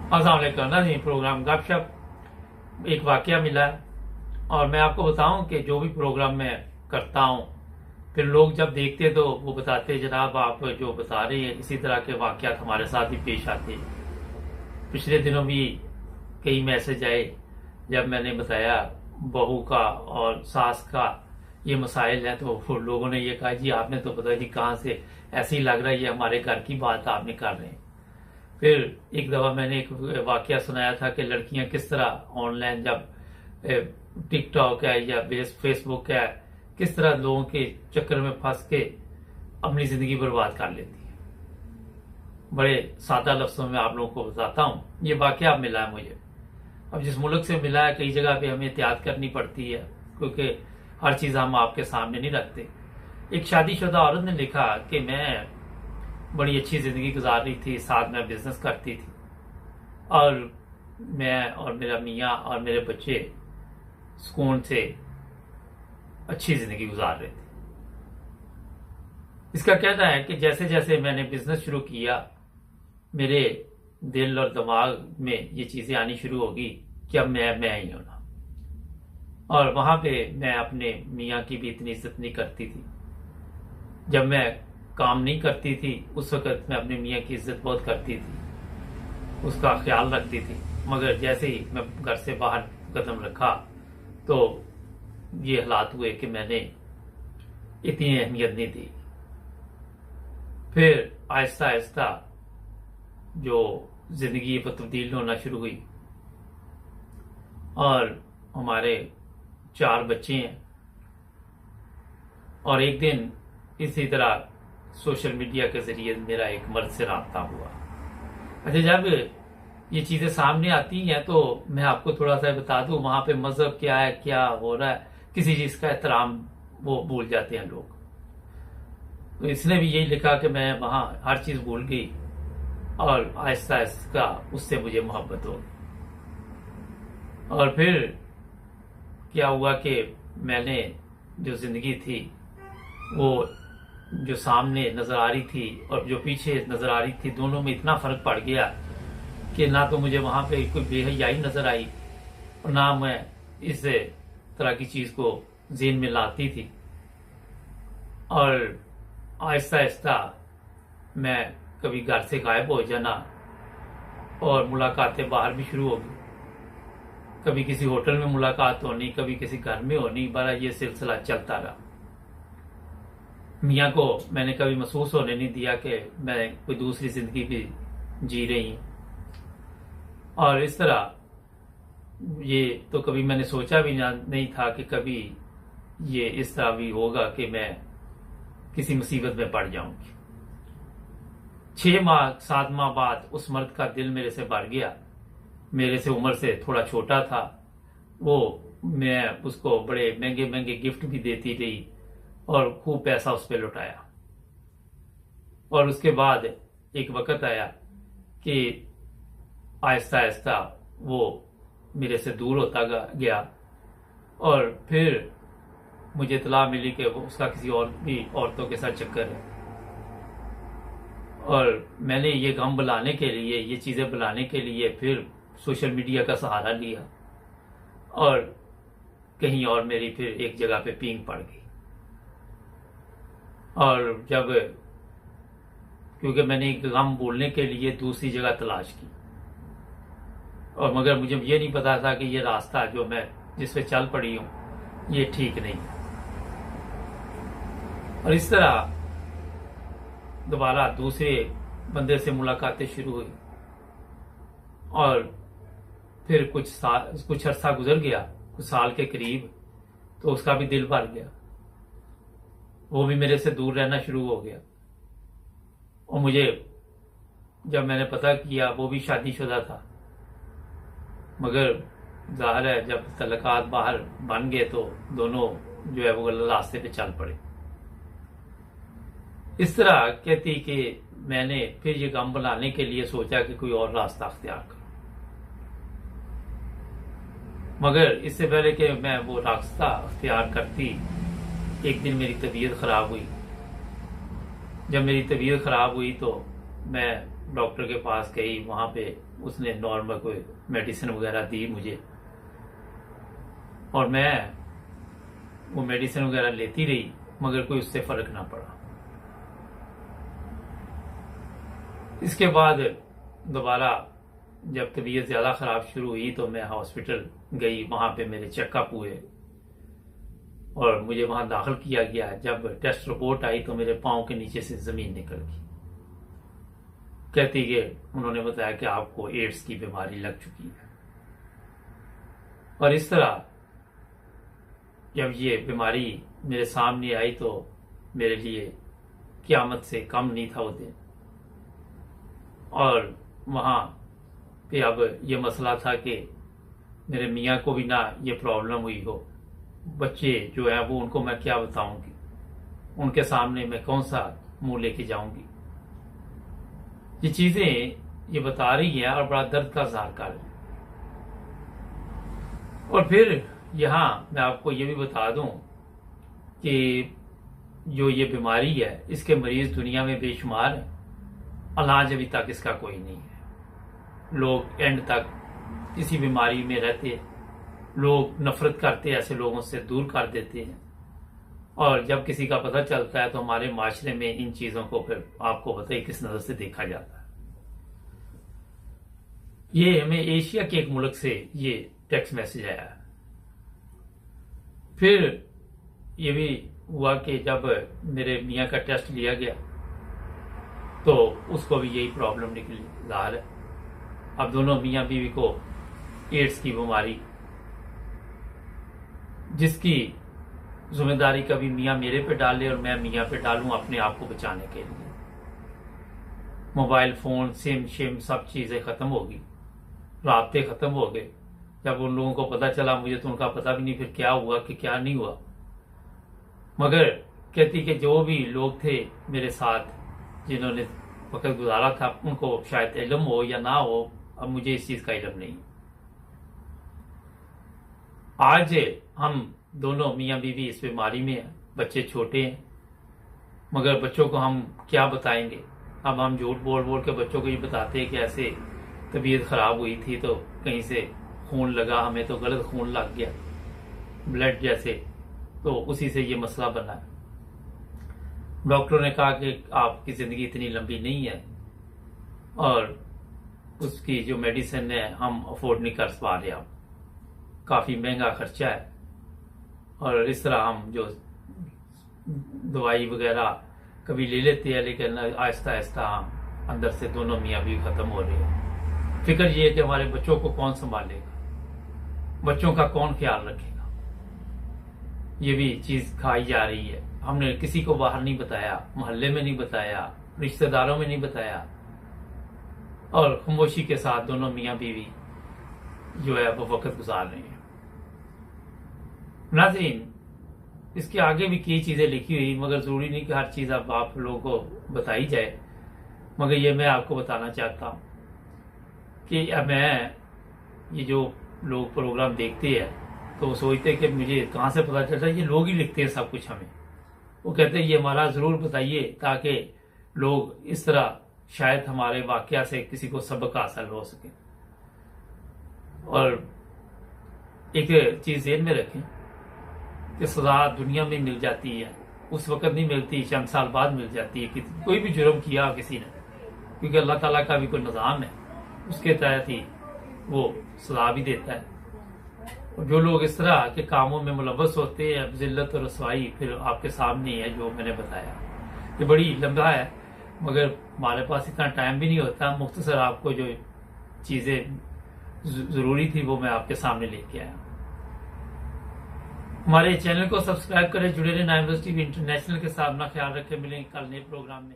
अस्सलाम वालेकुम ना जी। प्रोग्राम गपशप एक वाकया मिला है और मैं आपको बताऊं कि जो भी प्रोग्राम मैं करता हूं फिर लोग जब देखते तो वो बताते जनाब आप जो बता रहे हैं इसी तरह के वाकयात हमारे साथ भी पेश आते हैं। पिछले दिनों भी कई मैसेज आए जब मैंने बताया बहू का और सास का ये मसाइल है तो फिर लोगों ने ये कहा जी आपने तो पता नहीं कहाँ से ऐसे ही लग रहा है ये हमारे घर की बात आपने कर रहे हैं। फिर एक दफा मैंने एक वाकया सुनाया था कि लड़कियां किस तरह ऑनलाइन जब टिकटॉक है या फेसबुक है किस तरह लोगों के चक्कर में फंस के अपनी जिंदगी बर्बाद कर लेती है। बड़े सादा लफ्जों में आप लोगों को बताता हूं ये वाकया अब मिला है मुझे। अब जिस मुल्क से मिला है कई जगह पे हमें एहतियात करनी पड़ती है क्योंकि हर चीज हम आपके सामने नहीं रखते। एक शादीशुदा औरत ने लिखा कि मैं बड़ी अच्छी जिंदगी गुजार रही थी, साथ में बिजनेस करती थी और मैं और मेरा मियाँ और मेरे बच्चे सुकून से अच्छी जिंदगी गुजार रहे थे। इसका कहना है कि जैसे जैसे मैंने बिजनेस शुरू किया मेरे दिल और दिमाग में ये चीजें आनी शुरू होगी कि अब मैं ही होना। और वहां पे मैं अपने मियाँ की भी इतनी इज्जत नहीं करती थी। जब मैं काम नहीं करती थी उस वक्त मैं अपने मियाँ की इज्जत बहुत करती थी, उसका ख्याल रखती थी। मगर जैसे ही मैं घर से बाहर कदम रखा तो ये हालात हुए कि मैंने इतनी अहमियत नहीं दी। फिर आहिस्ता आहिस्ता जो जिंदगी पर तब्दील होना शुरू हुई और हमारे 4 बच्चे हैं। और एक दिन इसी तरह सोशल मीडिया के जरिए मेरा एक मर्द से राब्ता हुआ। अच्छा, जब ये चीजें सामने आती हैं तो मैं आपको थोड़ा सा बता दूं वहां पे मजहब क्या है, क्या हो रहा है, किसी चीज का एहतराम वो भूल जाते हैं लोग। तो इसने भी यही लिखा कि मैं वहां हर चीज भूल गई और आहिस्ता आहिस्ता उससे मुझे मोहब्बत हो गई। और फिर क्या हुआ कि मैंने जो जिंदगी थी वो जो सामने नजर आ रही थी और जो पीछे नजर आ रही थी दोनों में इतना फर्क पड़ गया कि ना तो मुझे वहां पे कोई बेहयाई नजर आई और ना मैं इस तरह की चीज को ज़हन में लाती थी। और आहिस्ता आहिस्ता मैं कभी घर से गायब हो जाना और मुलाकातें बाहर भी शुरू हो गई। कभी किसी होटल में मुलाकात होनी, कभी किसी घर में होनी, बड़ा ये सिलसिला चलता रहा। मियाँ को मैंने कभी महसूस होने नहीं दिया कि मैं कोई दूसरी जिंदगी भी जी रही हूँ। और इस तरह ये तो कभी मैंने सोचा भी नहीं था कि कभी ये इस तरह भी होगा कि मैं किसी मुसीबत में पड़ जाऊंगी। 6 माह 7 माह बाद उस मर्द का दिल मेरे से भर गया। मेरे से उम्र से थोड़ा छोटा था वो, मैं उसको बड़े महंगे महंगे गिफ्ट भी देती रही और खूब पैसा उस पर लुटाया। और उसके बाद एक वक्त आया कि आहिस्ता आहिस्ता वो मेरे से दूर होता गया और फिर मुझे इतला मिली कि वो उसका किसी और भी औरतों के साथ चक्कर है। और मैंने ये गम बुलाने के लिए, ये चीजें बुलाने के लिए फिर सोशल मीडिया का सहारा लिया और कहीं और मेरी फिर एक जगह पे पींग पड़ गई। और जब क्योंकि मैंने गम बोलने के लिए दूसरी जगह तलाश की और मगर मुझे ये नहीं पता था कि ये रास्ता जो मैं जिस पे चल पड़ी हूं ये ठीक नहीं है। और इस तरह दोबारा दूसरे बंदे से मुलाकातें शुरू हुई और फिर कुछ अरसा गुजर गया, कुछ साल के करीब, तो उसका भी दिल भर गया। वो भी मेरे से दूर रहना शुरू हो गया। और मुझे जब मैंने पता किया वो भी शादीशुदा था, मगर जाहिर है जब तल्लुकात बाहर बन गए तो दोनों जो है वो गलत रास्ते पे चल पड़े। इस तरह कहती कि मैंने फिर ये गम बनाने के लिए सोचा कि कोई और रास्ता अख्तियार करूं। मगर इससे पहले कि मैं वो रास्ता अख्तियार करती एक दिन मेरी तबीयत खराब हुई। जब मेरी तबीयत खराब हुई तो मैं डॉक्टर के पास गई, वहाँ पे उसने नॉर्मल कोई मेडिसिन वगैरह दी मुझे, और मैं वो मेडिसिन वगैरह लेती रही, मगर कोई उससे फर्क ना पड़ा। इसके बाद दोबारा जब तबीयत ज़्यादा ख़राब शुरू हुई तो मैं हॉस्पिटल गई, वहाँ पे मेरे चेकअप हुए और मुझे वहाँ दाखिल किया गया। जब टेस्ट रिपोर्ट आई तो मेरे पाँव के नीचे से ज़मीन निकल गई। कहती कि उन्होंने बताया कि आपको एड्स की बीमारी लग चुकी है। और इस तरह जब ये बीमारी मेरे सामने आई तो मेरे लिए क़यामत से कम नहीं था वो दिन। और वहाँ पे अब ये मसला था कि मेरे मियाँ को भी ना ये प्रॉब्लम हुई हो, बच्चे जो है वो उनको मैं क्या बताऊंगी, उनके सामने मैं कौन सा मुंह लेके जाऊंगी। ये चीजें ये बता रही है और बड़ा दर्द का इज़हार कर रही है। और फिर यहाँ मैं आपको ये भी बता दूं कि जो ये बीमारी है इसके मरीज दुनिया में बेशुमार है, इलाज अभी तक इसका कोई नहीं है। लोग एंड तक किसी बीमारी में रहते, लोग नफरत करते, ऐसे लोगों से दूर कर देते हैं। और जब किसी का पता चलता है तो हमारे माशरे में इन चीजों को फिर आपको पता है किस नजर से देखा जाता है। ये हमें एशिया के एक मुल्क से ये टेक्स्ट मैसेज आया है। फिर ये भी हुआ कि जब मेरे मियाँ का टेस्ट लिया गया तो उसको भी यही प्रॉब्लम निकली ज़ाहिर है। अब दोनों मियाँ बीवी को एड्स की बीमारी, जिसकी जिम्मेदारी कभी मियाँ मेरे पे डाले और मैं मियाँ पे डालूं अपने आप को बचाने के लिए। मोबाइल फोन, सिम शिम सब चीजें खत्म होगी, राब्ते खत्म हो गए। जब उन लोगों को पता चला, मुझे तो उनका पता भी नहीं फिर क्या हुआ कि क्या नहीं हुआ। मगर कहती कि जो भी लोग थे मेरे साथ जिन्होंने वक्त गुजारा था उनको शायद इल्म हो या ना हो, अब मुझे इस चीज का इल्म नहीं। आज हम दोनों मियाँ बीवी इस बीमारी में हैं, बच्चे छोटे हैं, मगर बच्चों को हम क्या बताएंगे। अब हम झूठ बोल बोल के बच्चों को ये बताते हैं कि ऐसे तबीयत खराब हुई थी तो कहीं से खून लगा, हमें तो गलत खून लग गया, ब्लड जैसे, तो उसी से ये मसला बना है। डॉक्टरों ने कहा कि आपकी जिंदगी इतनी लंबी नहीं है और उसकी जो मेडिसिन है हम अफोर्ड नहीं कर पा रहे, अब काफी महंगा खर्चा है। और इस तरह हम जो दवाई वगैरह कभी ले लेते हैं, लेकिन आहिस्ता आहिस्ता हम अंदर से दोनों मियाँ भी खत्म हो रहे हैं। फिक्र ये है कि हमारे बच्चों को कौन संभालेगा, बच्चों का कौन ख्याल रखेगा। ये भी चीज खाई जा रही है। हमने किसी को बाहर नहीं बताया, मोहल्ले में नहीं बताया, रिश्तेदारों में नहीं बताया, और खामोशी के साथ दोनों मियाँ बीवी जो है वो वक्त गुजार रहे हैं। नाज़रीन, इसके आगे भी कई चीजें लिखी हुई, मगर जरूरी नहीं कि हर चीज अब आप लोगों को बताई जाए। मगर ये मैं आपको बताना चाहता हूँ कि मैं ये जो लोग प्रोग्राम देखते हैं तो वो सोचते हैं कि मुझे कहाँ से पता चलता है, ये लोग ही लिखते हैं सब कुछ हमें। वो कहते हैं ये हमारा जरूर बताइए ताकि लोग इस तरह शायद हमारे वाकया से किसी को सबक हासिल हो सके। और एक चीज ज़हन में रखें कि सजा दुनिया में मिल जाती है, उस वक्त नहीं मिलती, चंद साल बाद मिल जाती है। कि कोई भी जुर्म किया किसी ने, क्योंकि अल्लाह ताला का भी कोई निज़ाम है, उसके तहत ही वो सजा भी देता है। और जो लोग इस तरह के कामों में मुलव्वस होते हैं, जिल्लत और रसवाई फिर आपके सामने है जो मैंने बताया। ये बड़ी लंबा है मगर हमारे पास इतना टाइम भी नहीं होता। मुख्तसर आपको जो चीजें जरूरी थी वो मैं आपके सामने लेके आया। हमारे चैनल को सब्सक्राइब करें, जुड़े रहें नाइम टीवी इंटरनेशनल के साथ। अपना ख्याल रखें, मिलेंगे कल नए प्रोग्राम में।